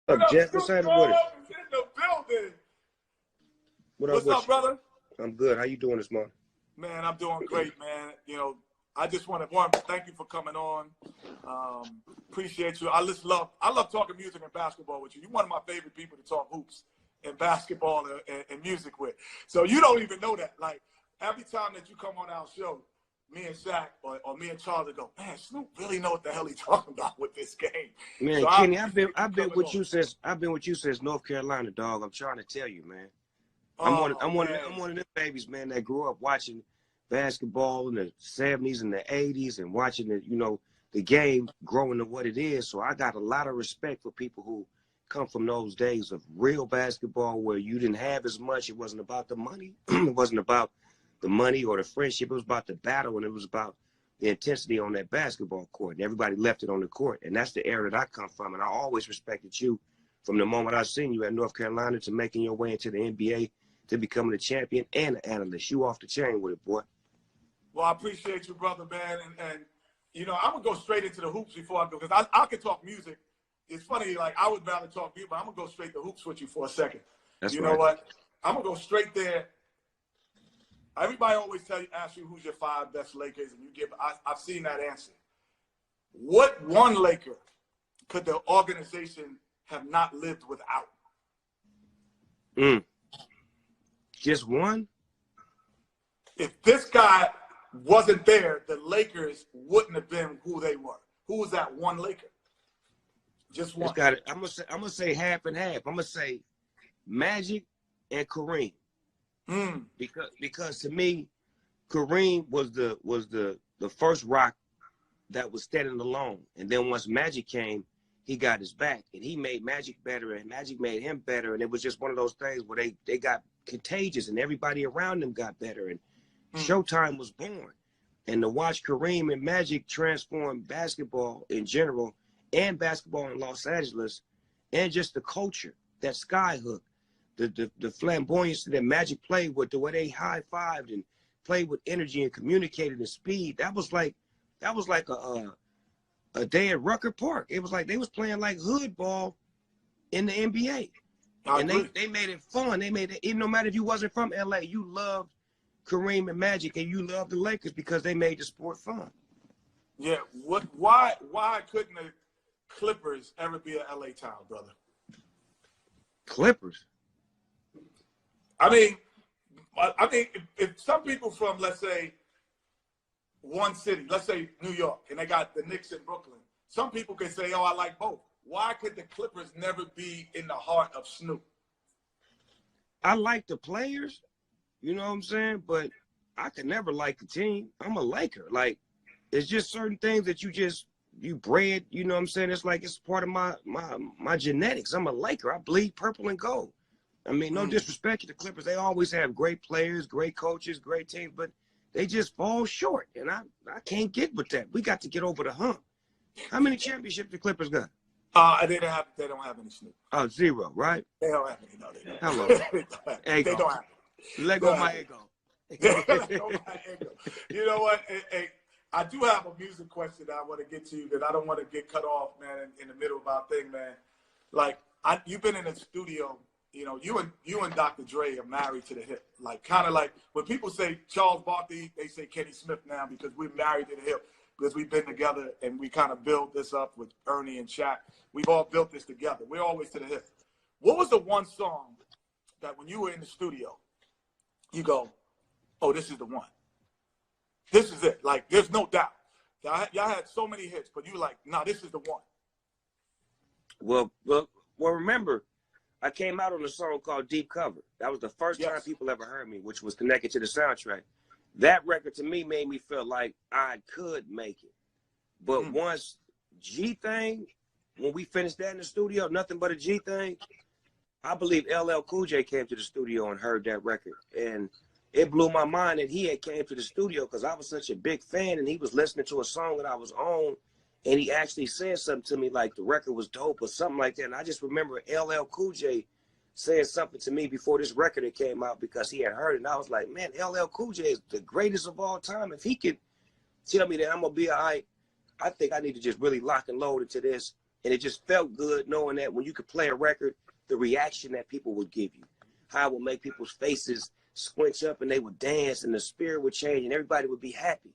What up, Jeff? What's Snoop happening with it? Dogg is in the building. What's with up, brother? I'm good. How you doing this morning? Man, I'm doing great, man. You know, I just want to thank you for coming on. Appreciate you. I love talking music and basketball with you. You're one of my favorite people to talk hoops and basketball and music with. So you don't even know that. Like, every time that you come on our show, me and Shaq or me and Charlie go, man, Snoop really know what the hell he's talking about with this game. Man, so Kenny, I've been with you since North Carolina, dog. I'm trying to tell you, man. I'm one of them babies, man, that grew up watching basketball in the 70s and the 80s and watching the game growing to what it is. So I got a lot of respect for people who come from those days of real basketball where you didn't have as much. It wasn't about the money. It wasn't about the money or the friendship. It was about the battle, and it was about the intensity on that basketball court. And everybody left it on the court. And that's the era that I come from. And I always respected you from the moment I seen you at North Carolina to making your way into the NBA to becoming a champion and an analyst. You off the chain with it, boy. Well, I appreciate you, brother, man. And you know, I'm going to go straight into the hoops before I go, because I can talk music. It's funny, like, I would rather talk music, but I'm going to go straight to hoops with you for a second. That's you right. know what? I'm going to go straight there. Everybody always asks you who's your 5 best Lakers, and you give. I've seen that answer. What one Laker could the organization have not lived without? Just one? If this guy wasn't there, the Lakers wouldn't have been who they were. Who was that one Laker? Just one. I'm gonna say half and half. I'm gonna say Magic and Kareem. Because to me, Kareem was the first rock that was standing alone. And then once Magic came, he got his back, and he made Magic better, and Magic made him better. And it was just one of those things where they got contagious, and everybody around them got better, and Showtime was born. And to watch Kareem and Magic transform basketball in general and basketball in Los Angeles, and just the culture, that skyhook, the flamboyancy that Magic played with, the way they high-fived and played with energy and communicated and speed, that was like a day at Rucker Park. It was like they was playing like hood ball in the NBA. And they made it fun. They made it, even no matter if you wasn't from LA, you loved Kareem and Magic, and you loved the Lakers because they made the sport fun. Yeah. Why couldn't the Clippers ever be an LA town, brother? Clippers? I mean, if some people from, let's say, one city, let's say New York, and they got the Knicks in Brooklyn, some people can say, oh, I like both. Why could the Clippers never be in the heart of Snoop? I like the players, you know what I'm saying? But I could never like the team. I'm a Laker. Like, it's just certain things that you bred, you know what I'm saying? It's like it's part of my genetics. I'm a Laker. I bleed purple and gold. I mean, no disrespect to the Clippers. They always have great players, great coaches, great teams, but they just fall short. And I can't get with that. We got to get over the hump. How many championships the Clippers got? They don't have any Snoop. Oh, 0, right? They don't have any. No, they don't. Hello. They don't have any. Let go of my ego. You know what? Hey, I do have a music question that I want to get to that I don't want to get cut off, man, in the middle of our thing, man. Like, you've been in the studio, you know, you and Dr. Dre are married to the hip. Like, kind of like when people say Charles Barkley, they say Kenny Smith now because we're married to the hip, because we've been together and we kind of built this up with Ernie and Shaq. We've all built this together. We're always to the hip. What was the one song that when you were in the studio, you go, oh, this is the one. This is it. Like, there's no doubt. Y'all had so many hits, but you were like, nah, this is the one. Well, remember, I came out on a song called Deep Cover. That was the first time people ever heard me, which was connected to the soundtrack. That record to me made me feel like I could make it. But once G-Thing, when we finished that in the studio, Nothing But a G-Thing, I believe LL Cool J came to the studio and heard that record. And it blew my mind that he had came to the studio because I was such a big fan, and he was listening to a song that I was on, and he actually said something to me like the record was dope or something like that. And I just remember LL Cool J saying something to me before this record had came out because he had heard it. And I was like, man, LL Cool J is the greatest of all time. If he could tell me that I'm going to be all right, I think I need to just really lock and load into this And it just felt good knowing that when you could play a record, the reaction that people would give you, how it would make people's faces squinch up and they would dance and the spirit would change and everybody would be happy.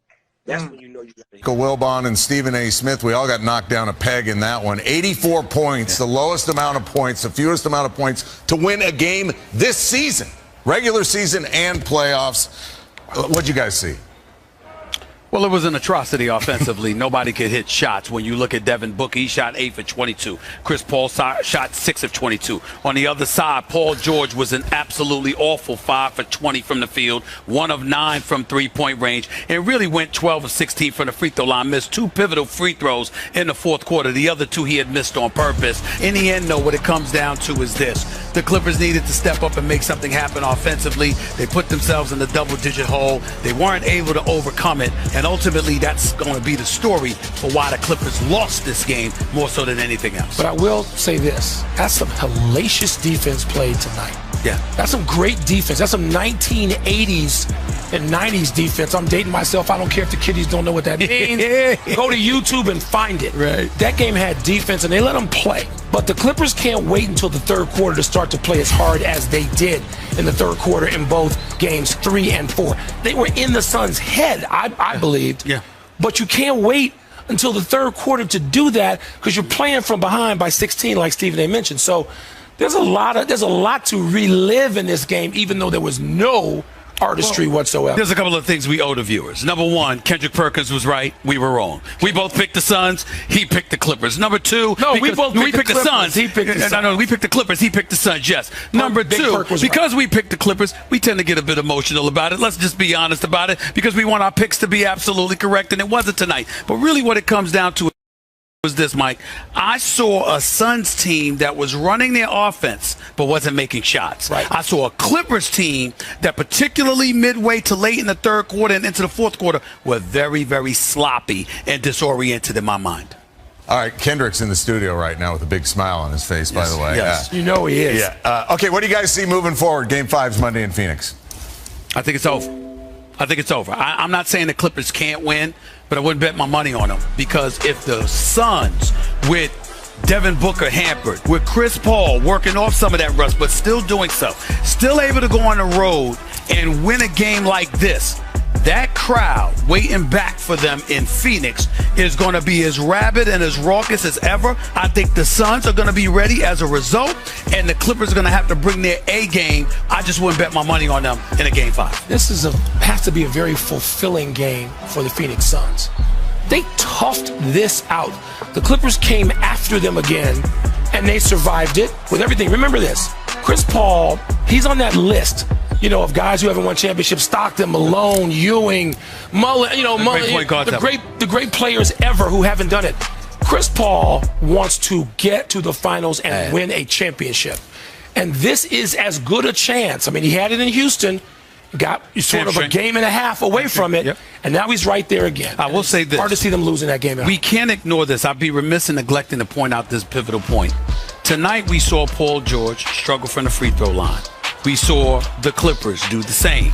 That's when you know you got to. Michael Wilbon and Stephen A. Smith, we all got knocked down a peg in that one. 84 points, the lowest amount of points, the fewest amount of points to win a game this season, regular season and playoffs. What'd you guys see? Well, it was an atrocity offensively. Nobody could hit shots. When you look at Devin Booker, he shot 8 for 22. Chris Paul shot 6 of 22. On the other side, Paul George was an absolutely awful 5 for 20 from the field, 1 of 9 from three-point range, and really went 12 of 16 from the free throw line. Missed 2 pivotal free throws in the fourth quarter. The other 2 he had missed on purpose. In the end, though, what it comes down to is this. The Clippers needed to step up and make something happen offensively. They put themselves in the double-digit hole. They weren't able to overcome it. And ultimately, that's going to be the story for why the Clippers lost this game more so than anything else. But I will say this. That's some hellacious defense played tonight. Yeah. That's some great defense. That's some 1980s and 90s defense. I'm dating myself. I don't care if the kiddies don't know what that means. Go to YouTube and find it. Right. That game had defense, and they let them play. But the Clippers can't wait until the third quarter to start to play as hard as they did in the third quarter in both games 3 and 4. They were in the Suns' head, I believed. Yeah. But you can't wait until the third quarter to do that because you're playing from behind by 16, like Stephen A. mentioned. So there's a lot to relive in this game, even though there was no artistry whatsoever. There's a couple of things we owe the viewers. Number one, Kendrick Perkins was right. We were wrong. We both picked the Suns. He picked the Clippers. Number two, we picked the Suns. He picked the Suns. No, we picked the Clippers. He picked the Suns. Yes. Number two, because we picked the Clippers, we tend to get a bit emotional about it. Let's just be honest about it, because we want our picks to be absolutely correct, and it wasn't tonight. But really, what it comes down to was this, Mike. I saw a Suns team that was running their offense but wasn't making shots. Right. I saw a Clippers team that, particularly midway to late in the third quarter and into the fourth quarter, were very, very sloppy and disoriented in my mind. All right, Kendrick's in the studio right now with a big smile on his face, by the way. Yes. You know he is. Yeah. Okay, what do you guys see moving forward? Game 5's Monday in Phoenix. I think it's over. I'm not saying the Clippers can't win, but I wouldn't bet my money on them, because if the Suns, with Devin Booker hampered, with Chris Paul working off some of that rust but still doing so, still able to go on the road and win a game like this, that crowd waiting back for them in Phoenix is going to be as rabid and as raucous as ever. I think the Suns are going to be ready as a result, and the Clippers are going to have to bring their A game. I just wouldn't bet my money on them in a Game 5. This has to be a very fulfilling game for the Phoenix Suns. They toughed this out. The Clippers came after them again, and they survived it with everything. Remember this, Chris Paul, he's on that list, of guys who haven't won championships: Stockton, Malone, Ewing, Mullen, the great players ever who haven't done it. Chris Paul wants to get to the finals and win a championship. And this is as good a chance. I mean, he had it in Houston, got sort of a game and a half away from it, and now he's right there again. I will say this. Hard to see them losing that game. We can't ignore this. I'd be remiss in neglecting to point out this pivotal point. Tonight we saw Paul George struggle from the free throw line. We saw the Clippers do the same.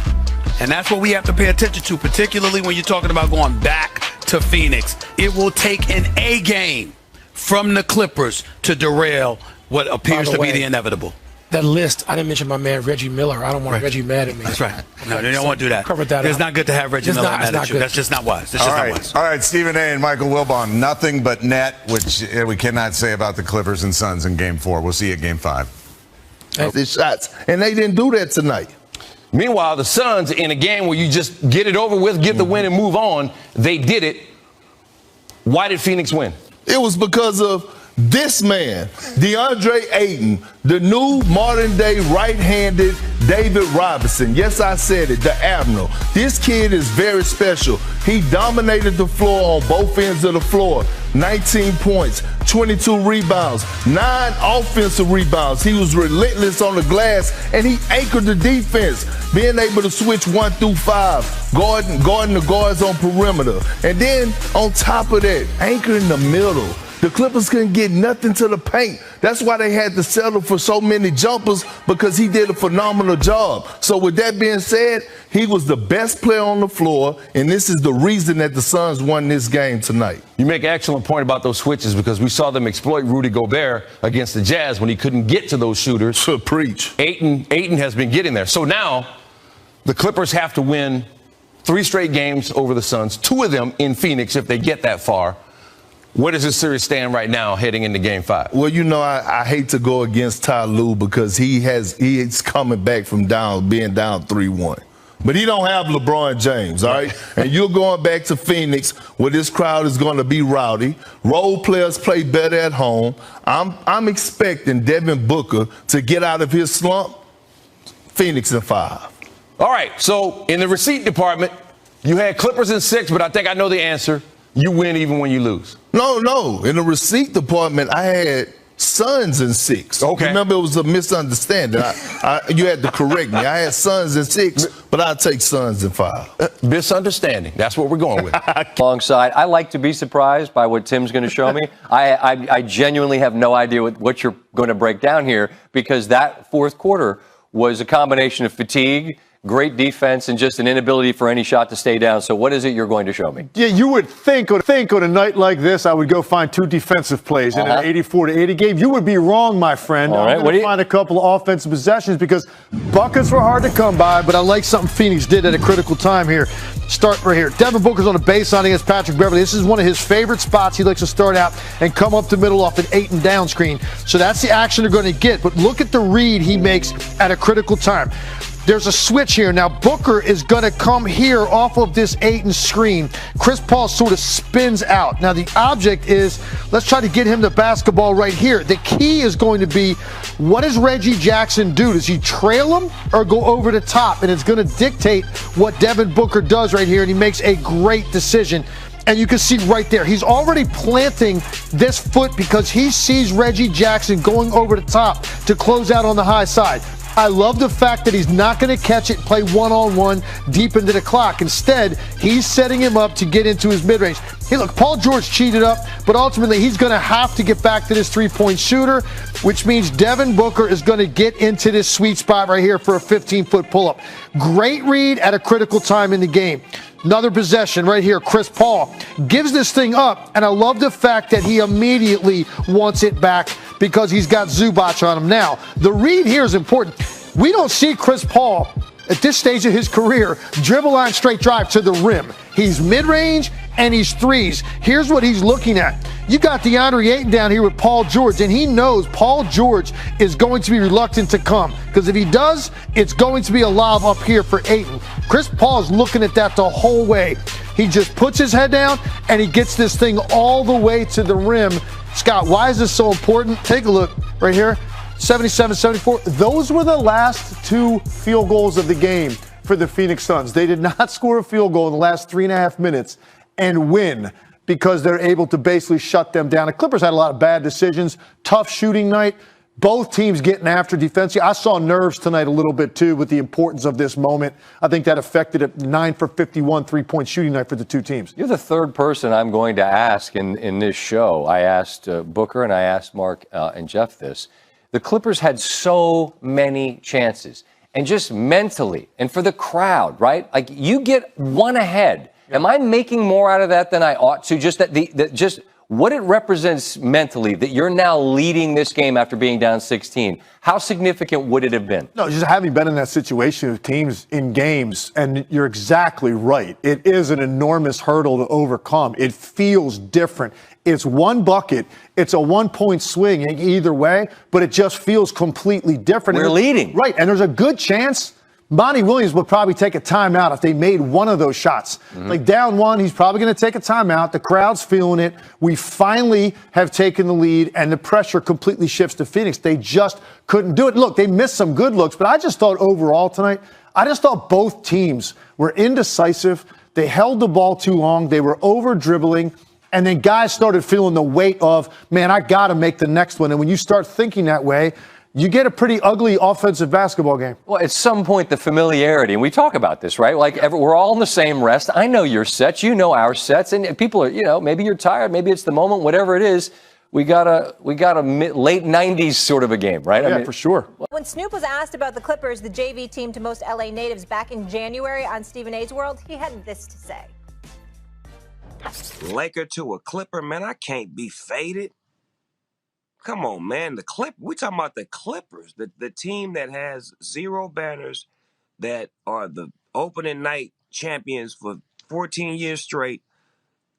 And that's what we have to pay attention to, particularly when you're talking about going back to Phoenix. It will take an A game from the Clippers to derail what appears to be the inevitable. That list, I didn't mention my man Reggie Miller. I don't want Reggie mad at me. That's right. No, you don't want to do that. Cover that It's up. not good to have Reggie Miller mad at you. That's just not wise. That's just not wise. All right, Stephen A. and Michael Wilbon, nothing but net, which we cannot say about the Clippers and Suns in Game 4. We'll see you at Game 5. The shots, and they didn't do that tonight. Meanwhile, the Suns, in a game where you just get it over with, get the win and move on, they did it. Why did Phoenix win? It was because of this man, DeAndre Ayton, the new modern-day right-handed David Robinson. Yes, I said it, the Admiral. This kid is very special. He dominated the floor on both ends of the floor. 19 points, 22 rebounds, 9 offensive rebounds. He was relentless on the glass, and he anchored the defense, being able to switch 1 through 5, guarding the guards on perimeter. And then, on top of that, anchor in the middle. The Clippers couldn't get nothing to the paint. That's why they had to settle for so many jumpers, because he did a phenomenal job. So with that being said, he was the best player on the floor, and this is the reason that the Suns won this game tonight. You make an excellent point about those switches, because we saw them exploit Rudy Gobert against the Jazz when he couldn't get to those shooters. Preach. Ayton has been getting there. So now the Clippers have to win 3 straight games over the Suns, 2 of them in Phoenix if they get that far. Where does this series stand right now heading into Game 5? Well, you know, I hate to go against Ty Lue because he's coming back from being down 3-1. But he don't have LeBron James, all right? And you're going back to Phoenix where this crowd is going to be rowdy. Role players play better at home. I'm expecting Devin Booker to get out of his slump. Phoenix in 5. All right, so in the receipt department, you had Clippers in 6, but I think I know the answer. You win even when you lose. No. In the receipt department, I had Suns in 6. Okay. Remember, it was a misunderstanding. You had to correct me. I had Suns in 6, but I'll take Suns in 5. Misunderstanding. That's what we're going with. Alongside, I like to be surprised by what Tim's going to show me. I genuinely have no idea what you're going to break down here, because that fourth quarter was a combination of fatigue, great defense, and just an inability for any shot to stay down. So what is it you're going to show me? Yeah, you would think on a night like this, I would go find 2 defensive plays in an 84-80 game. You would be wrong, my friend. All right, I'm going to find a couple of offensive possessions because buckets were hard to come by, but I like something Phoenix did at a critical time here. Start right here. Devin Booker's on a baseline against Patrick Beverley. This is one of his favorite spots. He likes to start out and come up the middle off an 8 and down screen. So that's the action they're going to get. But look at the read he makes at a critical time. There's a switch here. Now, Booker is going to come here off of this 8 and screen. Chris Paul sort of spins out. Now, the object is, let's try to get him the basketball right here. The key is going to be, what does Reggie Jackson do? Does he trail him or go over the top? And it's going to dictate what Devin Booker does right here, and he makes a great decision. And you can see right there, he's already planting this foot because he sees Reggie Jackson going over the top to close out on the high side. I love the fact that he's not going to catch it and play one-on-one deep into the clock. Instead, he's setting him up to get into his mid-range. Hey, look, Paul George cheated up, but ultimately he's going to have to get back to this three-point shooter, which means Devin Booker is going to get into this sweet spot right here for a 15-foot pull-up. Great read at a critical time in the game. Another possession right here. Chris Paul gives this thing up, and I love the fact that he immediately wants it back because he's got Zubac on him. Now, the read here is important. We don't see Chris Paul at this stage of his career dribble line straight drive to the rim. He's mid-range and he's threes. Here's what he's looking at. You got DeAndre Ayton down here with Paul George, and he knows Paul George is going to be reluctant to come, because if he does, it's going to be a lob up here for Ayton. Chris Paul is looking at that the whole way. He just puts his head down and he gets this thing all the way to the rim. Scott, why is this so important? Take a look right here. 77-74. Those were the last 2 field goals of the game for the Phoenix Suns. They did not score a field goal in the last 3.5 minutes and win because they're able to basically shut them down. The Clippers had a lot of bad decisions, tough shooting night. Both teams getting after defensively. I saw nerves tonight a little bit, too, with the importance of this moment. I think that affected a 9 for 51 3-point shooting night for the 2 teams. You're the third person I'm going to ask in this show. I asked Booker and I asked Mark and Jeff this. The Clippers had so many chances, and just mentally, and for the crowd, right? Like, you get one ahead. Am I making more out of that than I ought to? Just that just what it represents mentally, that you're now leading this game after being down 16. How significant would it have been? No, just having been in that situation with teams in games, and you're exactly right. It is an enormous hurdle to overcome. It feels different. It's one bucket. It's a 1-point swing either way, but it just feels completely different. We're leading. Right, and there's a good chance Monty Williams would probably take a timeout if they made one of those shots. Like down 1, he's probably going to take a timeout. The crowd's feeling it. We finally have taken the lead, and the pressure completely shifts to Phoenix. They just couldn't do it. Look, they missed some good looks, but I just thought overall tonight, I just thought both teams were indecisive. They held the ball too long. They were over-dribbling. And then guys started feeling the weight of, man, I got to make the next one. And when you start thinking that way, you get a pretty ugly offensive basketball game. Well, at some point, the familiarity, and we talk about this, right? Like, we're all in the same rest. I know your sets. You know our sets. And people are, maybe you're tired. Maybe it's the moment, whatever it is. we got a late 90s sort of a game, right? Yeah, for sure. When Snoop was asked about the Clippers, the JV team to most LA natives back in January on Stephen A's World, he had this to say. Laker to a Clipper, man, I can't be faded. Come on, man. We talking about the Clippers, the team that has 0 banners, that are the opening night champions for 14 years straight,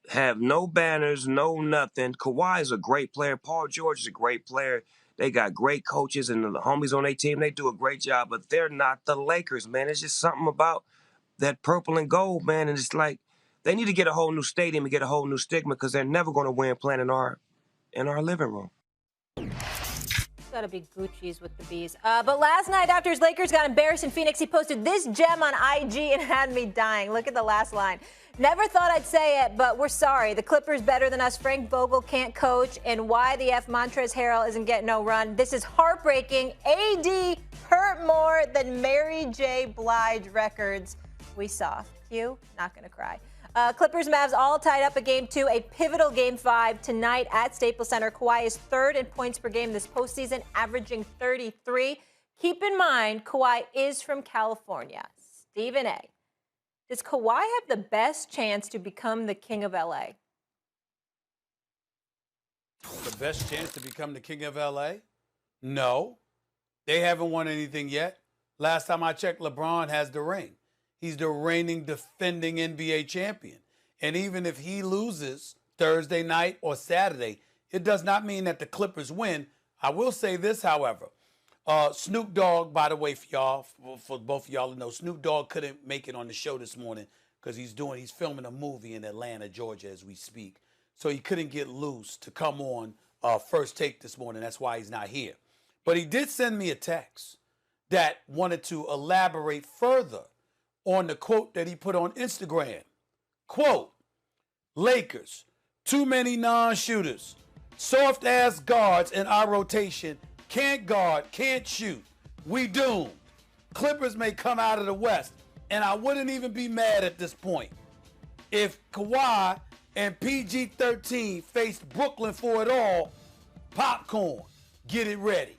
have no banners, no nothing. Kawhi is a great player. Paul George is a great player. They got great coaches and the homies on their team. They do a great job, but they're not the Lakers, man. It's just something about that purple and gold, man. And it's like they need to get a whole new stadium and get a whole new stigma, because they're never going to win playing in our living room. Gotta be Gucci's with the bees. But last night, after his Lakers got embarrassed in Phoenix, he posted this gem on IG and had me dying. Look at the last line. Never thought I'd say it, but we're sorry. The Clippers better than us. Frank Vogel can't coach. And why the F Montrezl Harrell isn't getting no run. This is heartbreaking. AD hurt more than Mary J. Blige records we saw. Q, not gonna cry. Clippers Mavs all tied up at Game 2, a pivotal Game 5 tonight at Staples Center. Kawhi is 3rd in points per game this postseason, averaging 33. Keep in mind, Kawhi is from California. Stephen A. Does Kawhi have the best chance to become the king of LA? The best chance to become the king of LA? No. They haven't won anything yet. Last time I checked, LeBron has the ring. He's the reigning, defending NBA champion. And even if he loses Thursday night or Saturday, it does not mean that the Clippers win. I will say this, however. Snoop Dogg, by the way, for y'all, for both of y'all to know, Snoop Dogg couldn't make it on the show this morning because he's filming a movie in Atlanta, Georgia, as we speak. So he couldn't get loose to come on First Take this morning. That's why he's not here. But he did send me a text that wanted to elaborate further on the quote that he put on Instagram. Quote, Lakers, too many non-shooters, soft-ass guards in our rotation, can't guard, can't shoot. We doomed. Clippers may come out of the West, and I wouldn't even be mad at this point. If Kawhi and PG-13 faced Brooklyn for it all, popcorn, get it ready.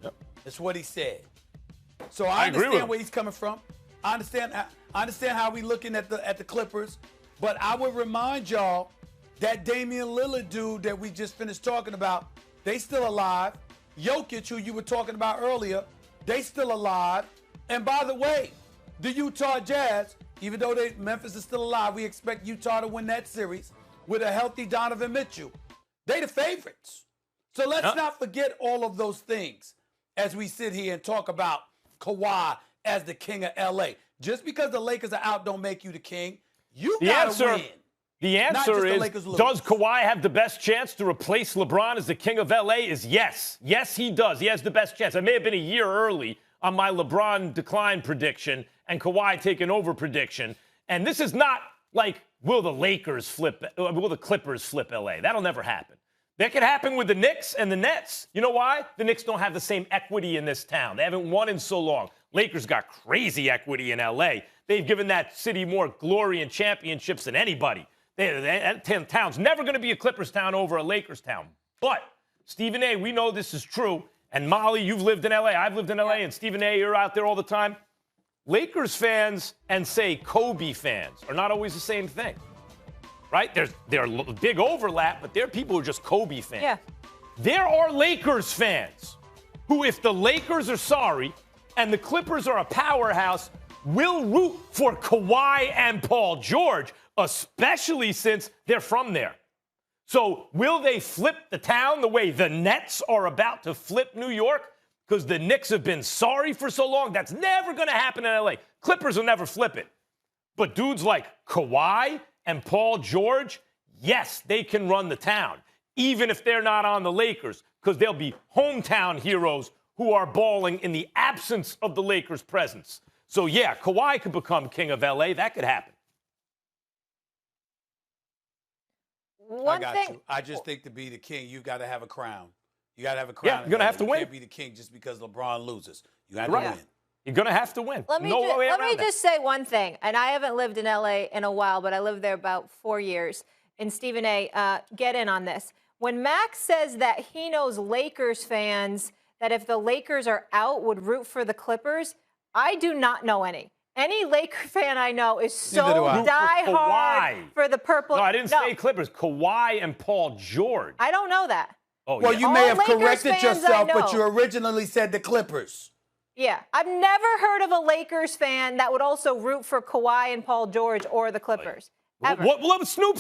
Yep. That's what he said. So I understand where he's coming from. I understand how we looking at the Clippers, but I would remind y'all that Damian Lillard dude that we just finished talking about, they still alive. Jokic, who you were talking about earlier, they still alive. And by the way, the Utah Jazz, even though Memphis is still alive, we expect Utah to win that series with a healthy Donovan Mitchell. They the favorites. So let's not forget all of those things as we sit here and talk about Kawhi as the king of LA. Just because the Lakers are out don't make you the king. You gotta win. The answer is, does Kawhi have the best chance to replace LeBron as the king of LA? Is yes. Yes, he does. He has the best chance. I may have been a year early on my LeBron decline prediction and Kawhi taking over prediction. And this is not like, will the Clippers flip LA? That'll never happen. That could happen with the Knicks and the Nets. You know why? The Knicks don't have the same equity in this town. They haven't won in so long. Lakers got crazy equity in LA. They've given that city more glory and championships than anybody. That town's never going to be a Clippers town over a Lakers town. But, Stephen A., we know this is true. And Molly, you've lived in LA. I've lived in LA. And Stephen A., you're out there all the time. Lakers fans and, say, Kobe fans are not always the same thing. Right? There's a big overlap, but there are people who are just Kobe fans. Yeah. There are Lakers fans who, if the Lakers are sorry and the Clippers are a powerhouse, will root for Kawhi and Paul George, especially since they're from there. So will they flip the town the way the Nets are about to flip New York? Because the Knicks have been sorry for so long. That's never going to happen in LA. Clippers will never flip it. But dudes like Kawhi and Paul George, yes, they can run the town, even if they're not on the Lakers, because they'll be hometown heroes who are balling in the absence of the Lakers' presence. So, yeah, Kawhi could become king of LA. That could happen. One thing. You. I just think to be the king, you got to have a crown. You got to have a crown. Yeah, you're going to have to win. You can't be the king just because LeBron loses. You got to win. You're going to have to win. Let me just say one thing, and I haven't lived in L.A. in a while, but I lived there about 4 years. And Stephen A., get in on this. When Max says that he knows Lakers fans that if the Lakers are out would root for the Clippers, I do not know any. Any Laker fan I know is so diehard for the purple. No, I didn't say Clippers. Kawhi and Paul George. I don't know that. Oh, well, yeah. you may have Lakers corrected fans yourself, but you originally said the Clippers. Yeah, I've never heard of a Lakers fan that would also root for Kawhi and Paul George or the Clippers. Ever. What Snoop